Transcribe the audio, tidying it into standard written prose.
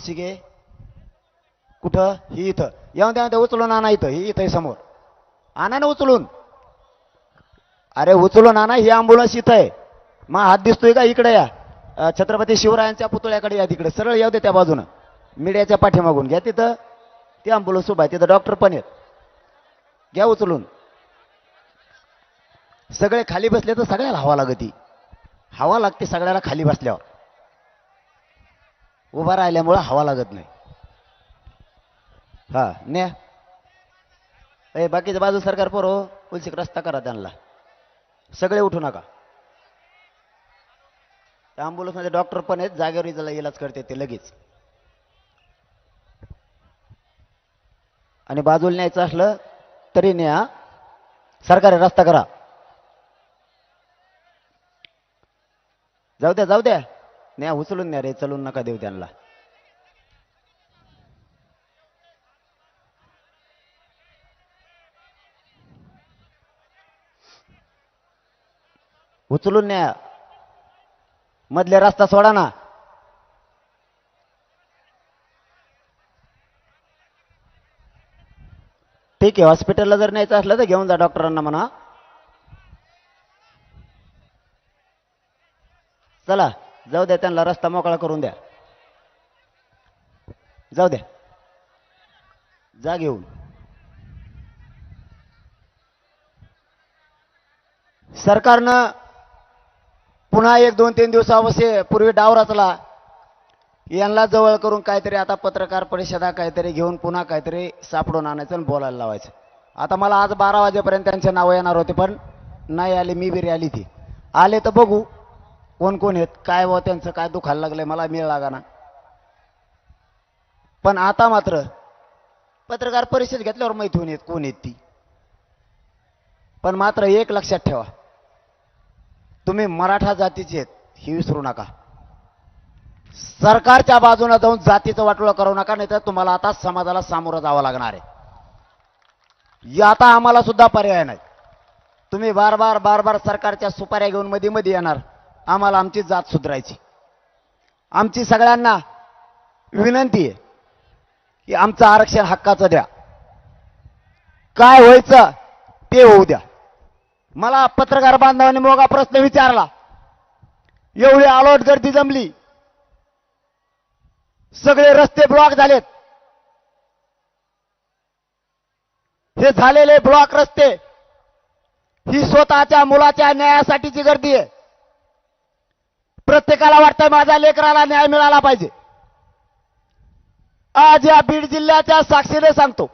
शिगे कुठं ही इथं येऊन द्या उचलून आणा इथं ही इथं समोर आणा ना उचलून. अरे उचलून आणा ही अँब्युलन्स इथं आहे. मग हात दिसतोय का इकडे या छत्रपती शिवरायांच्या पुतळ्याकडे या तिकडे सरळ येऊ दे त्या बाजूनं मीडियाच्या पाठीमागून घ्या तिथं ती अँब्युलन्स उभा आहे तिथं डॉक्टर पण आहेत घ्या उचलून. सगळे खाली बसले तर सगळ्याला हवा लागती हवा लागते सगळ्याला खाली बसल्यावर उभा राहिल्यामुळे हवा लागत नाही. हा न्या ए बाकीच्या बाजू सरकार पोरो उलशिक रस्ता करा त्यांना सगळे उठू नका. अँब्युलन्स मध्ये डॉक्टर पण आहेत जागेवर इलाज करते ते लगेच. आणि बाजूला न्यायचं असलं तरी न्या सरकारी रस्ता करा. जाऊ द्या न्या उचलून न्या रे चलून नका देऊ त्यांना. उचलून न्या मधले रस्ता सोडा ना. ठीक आहे हॉस्पिटलला जर न्यायचं असलं तर घेऊन जा डॉक्टरांना म्हणा. चला जाऊ द्या त्यांना रस्ता मोकळा करून द्या. जाऊ द्या जा घेऊन. सरकारनं पुन्हा 1-2-3 दिवसापूर्वी डाव रचला. यांना जवळ करून काहीतरी आता पत्रकार परिषदा काहीतरी घेऊन पुन्हा काहीतरी सापडून आणायचं आणि बोलायला लावायचं. आता मला आज 12 वाजेपर्यंत त्यांचे नाव येणार होते पण नाही आले. मी बिरी आली ती आले तर बघू कोण कोण आहेत काय व त्यांचं काय दुखायला लागलंय मला मिळ लागाना. पण आता मात्र पत्रकार परिषद घेतल्यावर माहिती होऊन येत कोण आहेत ती. पण मात्र एक लक्षात ठेवा तुम्ही मराठा जातीचे आहेत ही विसरू नका. सरकारच्या बाजूने जाऊन जातीचं वाटोळं करू नका नाही तर तुम्हाला आता समाजाला सामोरं जावं लागणार आहे. आता आम्हाला सुद्धा पर्याय नाही. तुम्ही बार बार सरकारच्या सुपाऱ्या घेऊन मध्ये येणार. आम्हाला आमची जात सुधारायची. आमची सगळ्यांना विनंती आहे की आमचं आरक्षण हक्काचं द्या. काय व्हायचं ते होऊ द्या. मला पत्रकार बांधवांनी मोगा प्रश्न विचारला. एवढी आलोट गर्दी जमली सगळे रस्ते ब्लॉक झालेत. हे झालेले ब्लॉक रस्ते ही स्वतःच्या मुलाच्या न्यायासाठीची गर्दी आहे. प्रत्येकाला वाटतं माझ्या लेकराला न्याय मिळाला पाहिजे. आज या बीड जिल्ह्याच्या साक्षीने सांगतो